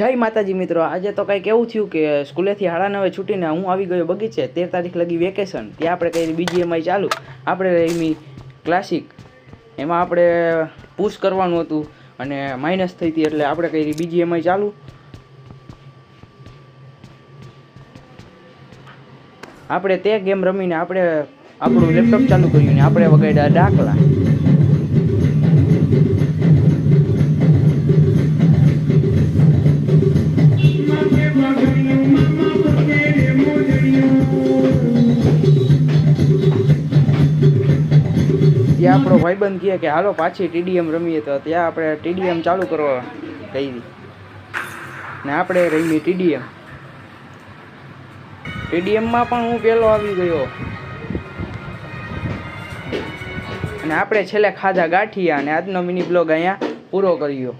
જય માતાજી મિત્રો, આજે તો કંઈક એવું થયું કે સ્કૂલેથી 9:30 છૂટીને હું આવી ગયો બગીચે। 13 તારીખ લગી વેકેશન, ત્યાં આપણે કરી BGMI ચાલુ, આપણે રમી ક્લાસિક, એમાં આપણે પુશ કરવાનું હતું અને માઇનસ થઈ હતી એટલે આપણે કરી BGMI ચાલુ। આપણે તે ગેમ રમીને આપણે આપણું લેપટોપ ચાલુ કર્યું ને આપણે વગાડ્યા ડાકલા। ત્યાં આપણો ભાઈબંધ કહે કે હાલો પાછી TDM રમીએ, તો ત્યાં આપણે TDM ચાલુ કરવા કહી ને આપણે રમી TDMમાં પણ હું પહેલો આવી ગયો અને આપણે છેલ્લે ખાધા ગાંઠિયા અને આજનો મિની બ્લોગ અહીંયા પૂરો કર્યો।